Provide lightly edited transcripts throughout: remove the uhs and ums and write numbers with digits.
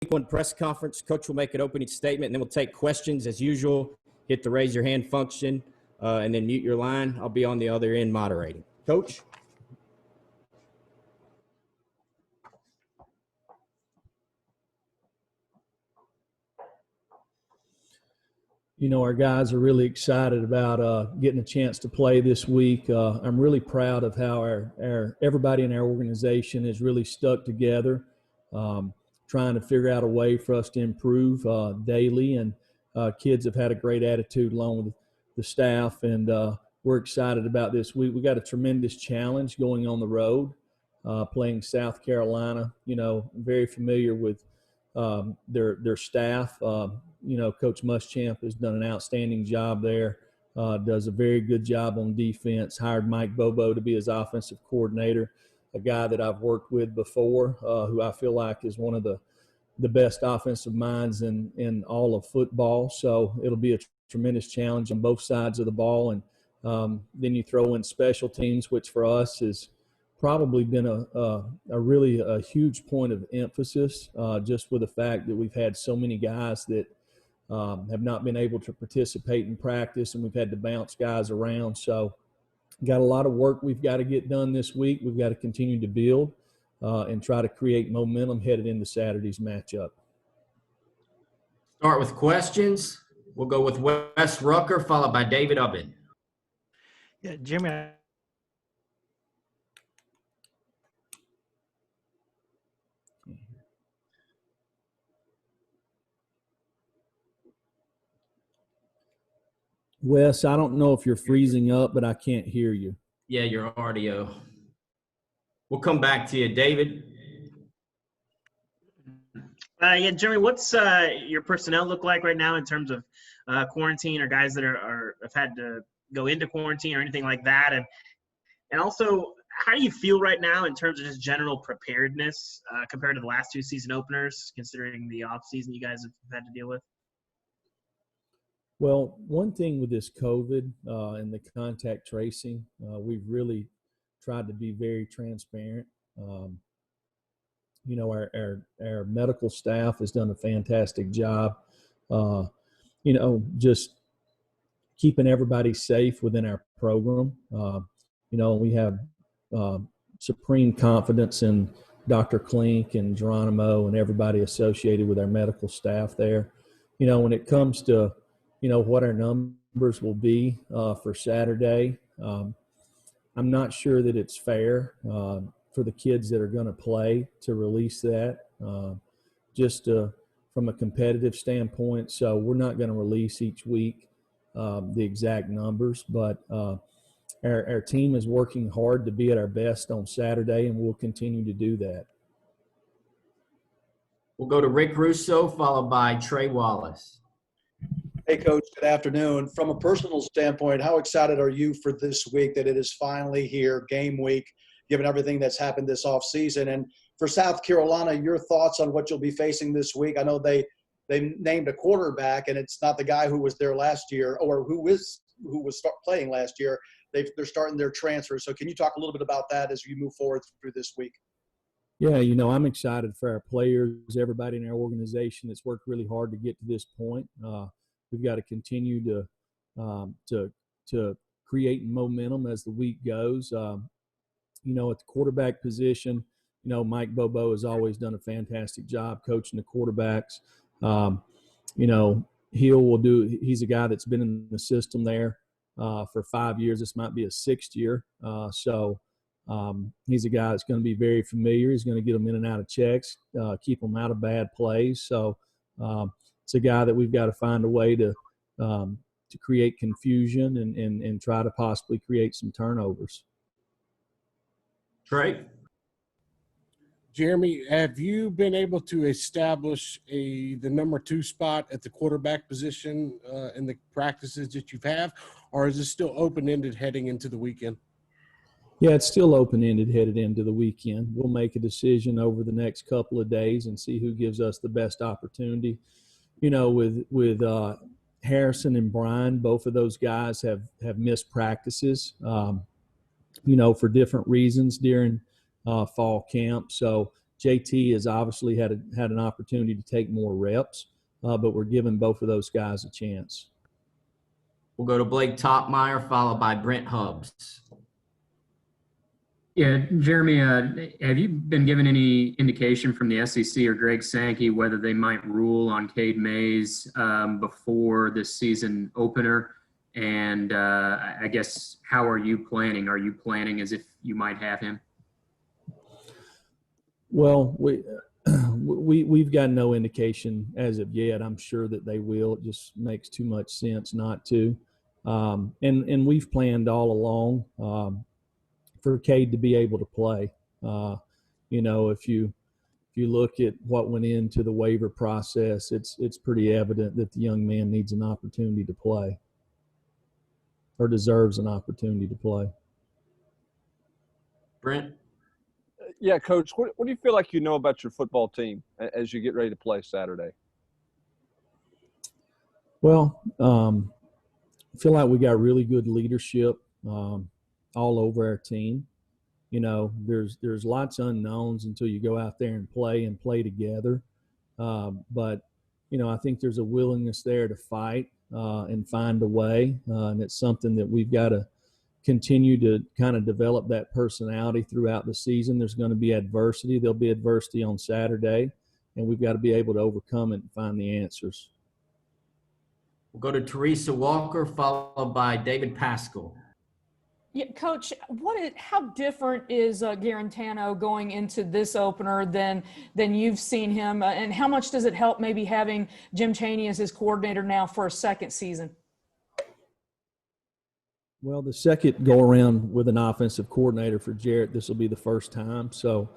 one press conference. Coach will make an opening statement, and then we'll take questions as usual. Hit the raise your hand function, and then mute your line. I'll be on the other end moderating. Coach? You know, our guys are really excited about getting a chance to play this week. I'm really proud of how our everybody in our organization has really stuck together, trying to figure out a way for us to improve daily. And kids have had a great attitude along with the staff, and we're excited about this week. We got a tremendous challenge going on the road, playing South Carolina. You know, very familiar with their staff. You know, Coach Muschamp has done an outstanding job there, does a very good job on defense, hired Mike Bobo to be his offensive coordinator, a guy that I've worked with before, who I feel like is one of the best offensive minds in all of football. So it'll be a tremendous challenge on both sides of the ball. And then you throw in special teams, which for us has probably been a really huge point of emphasis, just with the fact that we've had so many guys that have not been able to participate in practice, and we've had to bounce guys around. So got a lot of work we've got to get done this week. We've got to continue to build and try to create momentum headed into Saturday's matchup. Start with questions. We'll go with Wes Rucker, followed by David Ubben. Yeah, Jeremy. Wes, I don't know if you're freezing up, but I can't hear you. Yeah, your audio. We'll come back to you, David. Yeah, Jeremy, what's your personnel look like right now in terms of quarantine or guys that have had to go into quarantine or anything like that? And also, how do you feel right now in terms of just general preparedness compared to the last two season openers, considering the off season you guys have had to deal with? Well, one thing with this COVID and the contact tracing, we've really tried to be very transparent. You know, our medical staff has done a fantastic job, you know, just keeping everybody safe within our program. You know, we have supreme confidence in Dr. Klink and Geronimo and everybody associated with our medical staff there. You know, when it comes to you know, what our numbers will be for Saturday. I'm not sure that it's fair for the kids that are going to play to release that just from a competitive standpoint. So we're not going to release each week the exact numbers, but our team is working hard to be at our best on Saturday, and we'll continue to do that. We'll go to Rick Russo, followed by Trey Wallace. Hey, Coach, good afternoon. From a personal standpoint, how excited are you for this week that it is finally here, game week, given everything that's happened this offseason? And for South Carolina, your thoughts on what you'll be facing this week? I know they named a quarterback, and it's not the guy who was there last year or who was playing last year. They're starting their transfer. So can you talk a little bit about that as you move forward through this week? Yeah, you know, I'm excited for our players, everybody in our organization that's worked really hard to get to this point. We've got to continue to create momentum as the week goes. You know, at the quarterback position, you know, Mike Bobo has always done a fantastic job coaching the quarterbacks. You know, he's a guy that's been in the system there for 5 years. This might be his 6th year. So he's a guy that's going to be very familiar. He's going to get them in and out of checks, keep them out of bad plays. So it's a guy that we've got to find a way to create confusion and try to possibly create some turnovers. Trey? Jeremy, have you been able to establish the number 2 spot at the quarterback position in the practices that you've had, or is it still open-ended heading into the weekend? Yeah, it's still open-ended headed into the weekend. We'll make a decision over the next couple of days and see who gives us the best opportunity. You know, with Harrison and Brian, both of those guys have missed practices, you know, for different reasons during fall camp. So JT has obviously had an opportunity to take more reps, but we're giving both of those guys a chance. We'll go to Blake Topmeyer, followed by Brent Hubbs. Yeah, Jeremy, have you been given any indication from the SEC or Greg Sankey whether they might rule on Cade Mays before this season opener? And I guess, how are you planning? Are you planning as if you might have him? Well, we've got no indication as of yet. I'm sure that they will. It just makes too much sense not to. And we've planned all along for Cade to be able to play. If you look at what went into the waiver process, it's pretty evident that the young man needs an opportunity to play, or deserves an opportunity to play. Brent? Yeah, Coach, what do you feel like you know about your football team as you get ready to play Saturday? Well, I feel like we got really good leadership all over our team. There's lots of unknowns until you go out there and play together. But I think there's a willingness there to fight and find a way. And it's something that we've got to continue to kind of develop that personality throughout the season. There's going to be adversity. There'll be adversity on Saturday, and we've got to be able to overcome it and find the answers. We'll go to Teresa Walker, followed by David Pascal. Yeah, Coach, how different is Garantano going into this opener than you've seen him, and how much does it help maybe having Jim Chaney as his coordinator now for a second season? Well, the second go around with an offensive coordinator for Jarrett, this will be the first time. So,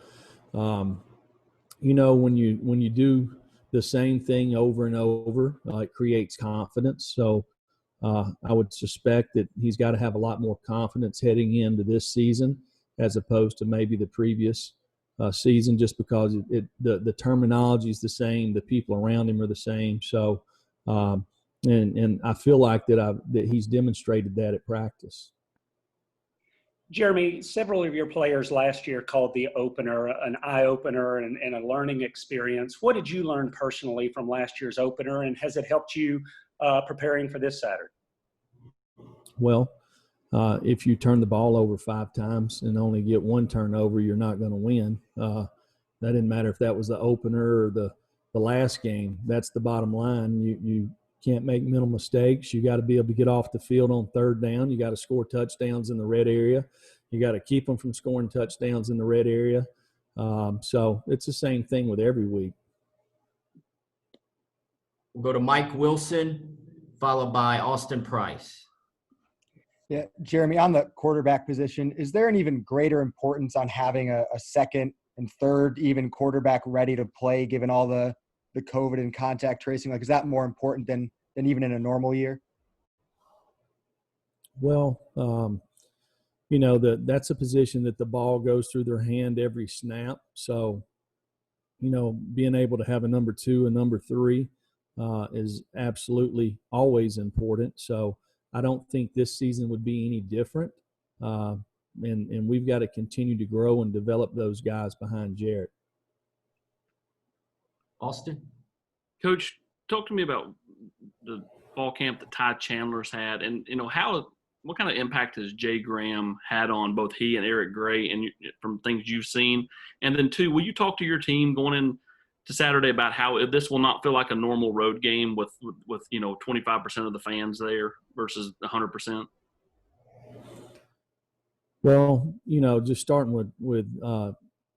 when you do the same thing over and over, it creates confidence. So, I would suspect that he's got to have a lot more confidence heading into this season as opposed to maybe the previous season, just because the terminology is the same, the people around him are the same. So, and I feel like that he's demonstrated that at practice. Jeremy, several of your players last year called the opener an eye-opener and a learning experience. What did you learn personally from last year's opener, and has it helped you preparing for this Saturday? Well, if you turn the ball over 5 times and only get 1 turnover, you're not going to win. That didn't matter if that was the opener or the last game. That's the bottom line. You can't make mental mistakes. You got to be able to get off the field on 3rd down. You got to score touchdowns in the red area. You got to keep them from scoring touchdowns in the red area. So it's the same thing with every week. We'll go to Mike Wilson, followed by Austin Price. Yeah, Jeremy, on the quarterback position, is there an even greater importance on having a second and third even quarterback ready to play given all the COVID and contact tracing? Like, is that more important than even in a normal year? Well, that's a position that the ball goes through their hand every snap. So, being able to have a number 2 and number 3 is absolutely always important. So I don't think this season would be any different. And we've got to continue to grow and develop those guys behind Jarrett. Austin? Coach, talk to me about the fall camp that Ty Chandler's had, and what kind of impact has Jay Graham had on both he and Eric Gray, and from things you've seen? And then 2, will you talk to your team going in to Saturday about how this will not feel like a normal road game with 25% of the fans there versus 100%? Well, just starting with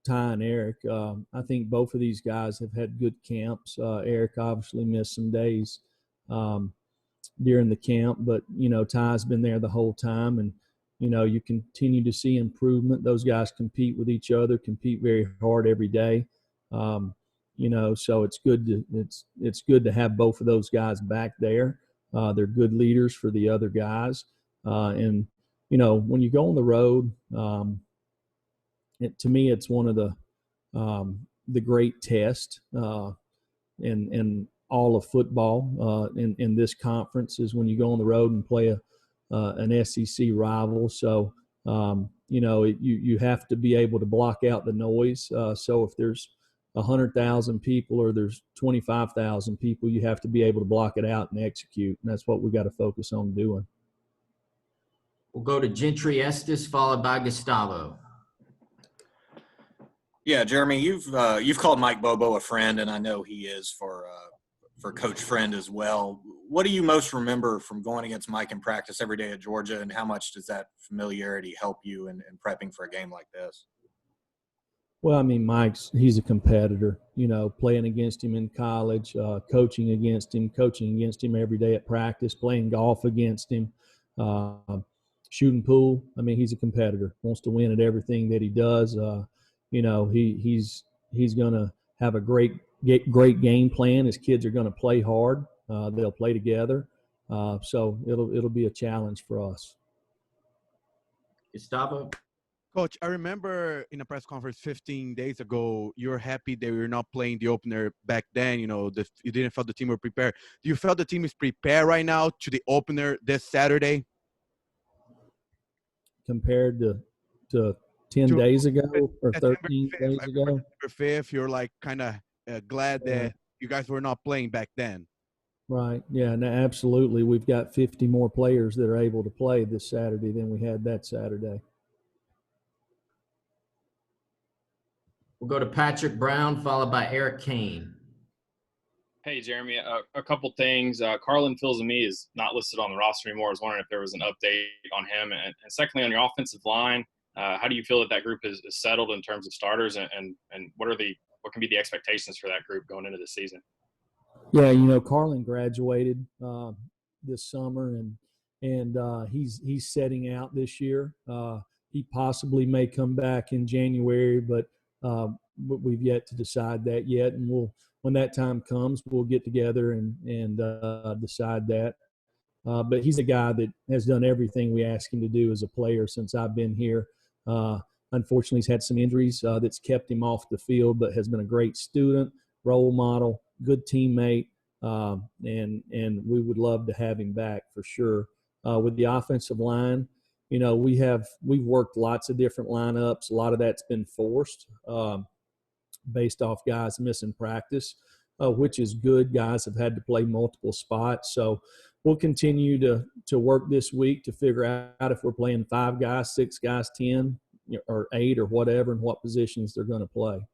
Ty and Eric, I think both of these guys have had good camps. Eric obviously missed some days during the camp, but Ty's been there the whole time, and you continue to see improvement. Those guys compete with each other, compete very hard every day. So it's good to have both of those guys back there. They're good leaders for the other guys, and when you go on the road, to me, it's one of the great tests in all of football in this conference is when you go on the road and play an SEC rival. So you have to be able to block out the noise. So if there's 100,000 people or there's 25,000 people, you have to be able to block it out and execute. And that's what we got to focus on doing. We'll go to Gentry Estes, followed by Gustavo. Yeah, Jeremy, you've called Mike Bobo a friend, and I know he is for Coach Friend as well. What do you most remember from going against Mike in practice every day at Georgia, and how much does that familiarity help you in prepping for a game like this? Well, I mean, he's a competitor, playing against him in college, coaching against him every day at practice, playing golf against him, shooting pool. I mean, he's a competitor, wants to win at everything that he does. He's going to have a great game plan. His kids are going to play hard. They'll play together. So it'll be a challenge for us. Gustavo? Coach, I remember in a press conference 15 days ago, you were happy that we were not playing the opener back then. You didn't feel the team were prepared. Do you feel the team is prepared right now to the opener this Saturday? Compared to 10 days ago or 13 days ago? September 5th, you're like kind of glad that you guys were not playing back then. Right. Yeah, no, absolutely. We've got 50 more players that are able to play this Saturday than we had that Saturday. We'll go to Patrick Brown, followed by Eric Kane. Hey, Jeremy, a couple things. Carlin Fils-aime is not listed on the roster anymore. I was wondering if there was an update on him. And secondly, on your offensive line, how do you feel that group is settled in terms of starters, and what can be the expectations for that group going into the season? Yeah, Carlin graduated this summer, and he's setting out this year. He possibly may come back in January, but we've yet to decide that yet. And when that time comes, we'll get together and decide that. But he's a guy that has done everything we ask him to do as a player since I've been here. Unfortunately, he's had some injuries that's kept him off the field, but has been a great student, role model, good teammate, and we would love to have him back for sure. With the offensive line, we've worked lots of different lineups. A lot of that's been forced based off guys missing practice, which is good. Guys have had to play multiple spots. So we'll continue to work this week to figure out if we're playing 5 guys, 6 guys, 10 or 8 or whatever, and what positions they're going to play.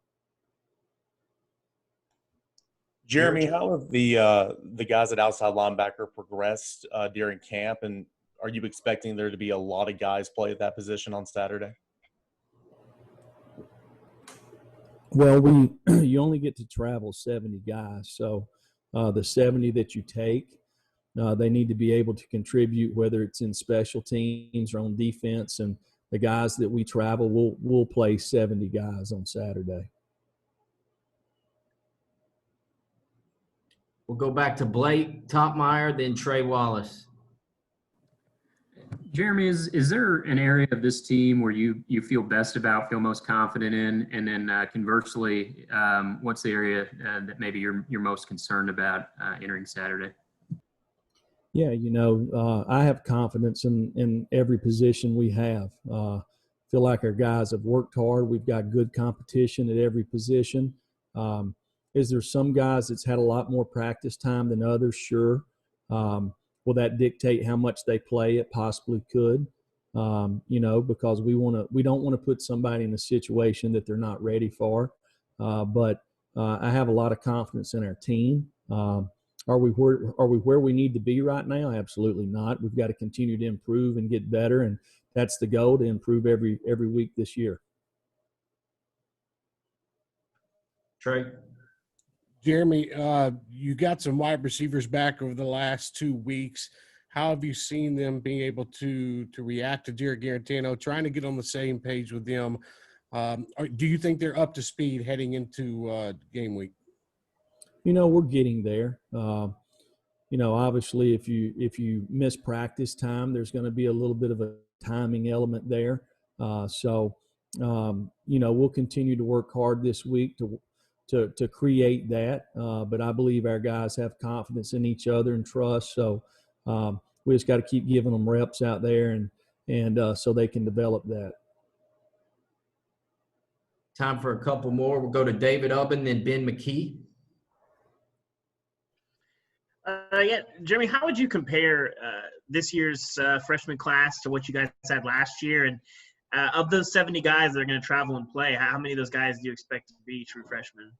Jeremy, how have the guys at outside linebacker progressed during camp, and are you expecting there to be a lot of guys play at that position on Saturday? Well, you only get to travel 70 guys, so the 70 that you take, they need to be able to contribute, whether it's in special teams or on defense. And the guys that we travel, we'll play 70 guys on Saturday. We'll go back to Blake Topmeyer, then Trey Wallace. Jeremy, is there an area of this team where you feel best about, feel most confident in? And then conversely, what's the area that maybe you're most concerned about entering Saturday? Yeah, I have confidence in every position we have. Feel like our guys have worked hard. We've got good competition at every position. Is there some guys that's had a lot more practice time than others? Sure. Will that dictate how much they play? It possibly could, because we don't want to put somebody in a situation that they're not ready for. But I have a lot of confidence in our team. Are we where we need to be right now? Absolutely not. We've got to continue to improve and get better, and that's the goal, to improve every week this year. Trey? Jeremy, you got some wide receivers back over the last 2 weeks. How have you seen them being able to react to Jerry Garantano, trying to get on the same page with them? Do you think they're up to speed heading into game week? We're getting there. Obviously, if you miss practice time, there's going to be a little bit of a timing element there. So we'll continue to work hard this week to create that. But I believe our guys have confidence in each other and trust. So we just got to keep giving them reps out there and so they can develop that. Time for a couple more. We'll go to David Ubben, then Ben McKee. Yeah, Jeremy, how would you compare this year's freshman class to what you guys had last year? And of those 70 guys that are going to travel and play, how many of those guys do you expect to be true freshmen?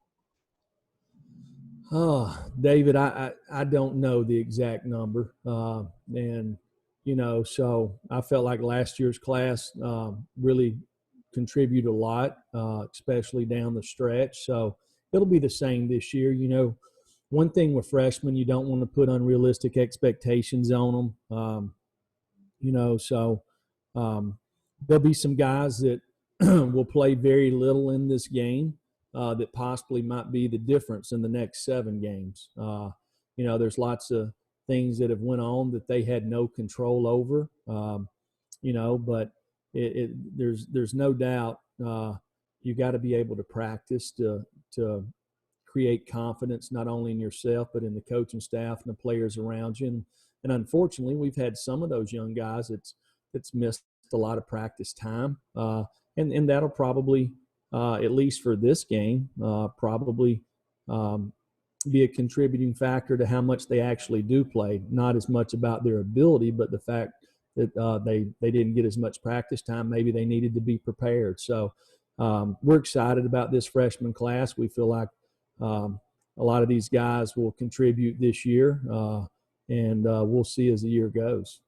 Oh, David, I don't know the exact number. And, you know, so I felt like last year's class really contributed a lot, especially down the stretch. So it'll be the same this year. You know, one thing with freshmen, you don't want to put unrealistic expectations on them. You know, so there'll be some guys that will play very little in this game that possibly might be the difference in the next 7 games. You know, there's lots of things that have went on that they had no control over. You know, but there's no doubt you got to be able to practice to create confidence not only in yourself but in the coaching staff and the players around you. And unfortunately, we've had some of those young guys that's missed a lot of practice time, and that'll probably at least for this game probably be a contributing factor to how much they actually do play. Not as much about their ability, but the fact that they didn't get as much practice time. Maybe they needed to be prepared. So we're excited about this freshman class. We feel like a lot of these guys will contribute this year, and we'll see as the year goes.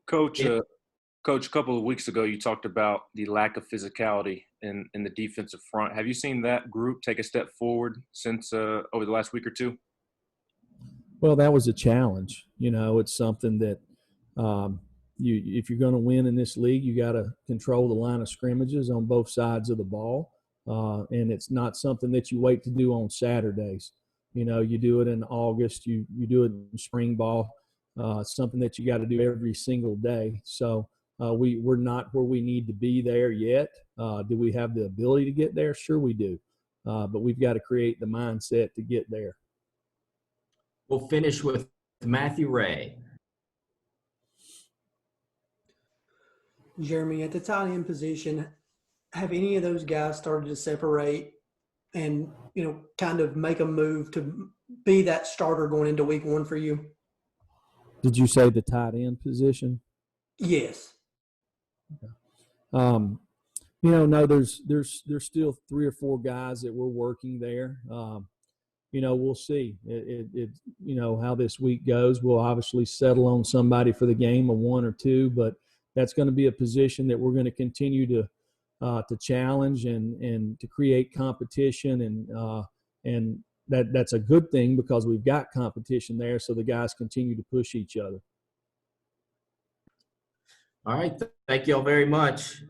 Coach, a couple of weeks ago, you talked about the lack of physicality in the defensive front. Have you seen that group take a step forward since over the last week or two? Well, that was a challenge. You know, it's something that if you're going to win in this league, you got to control the line of scrimmages on both sides of the ball. And it's not something that you wait to do on Saturdays. You know, you do it in August, you do it in spring ball. It's something that you got to do every single day. So we're not where we need to be there yet. Do we have the ability to get there? Sure we do. But we've got to create the mindset to get there. We'll finish with Matthew Ray. Jeremy, at the tight end position, have any of those guys started to separate and, you know, kind of make a move to be that starter going into week 1 for you? Did you say the tight end position? Yes. You know, no, there's still 3 or 4 guys that we're working there. You know, we'll see. It you know, how this week goes. We'll obviously settle on somebody for the game of 1 or 2, but that's going to be a position that we're going to continue to challenge and to create competition, and that's a good thing because we've got competition there, so the guys continue to push each other. All right. Thank you all very much.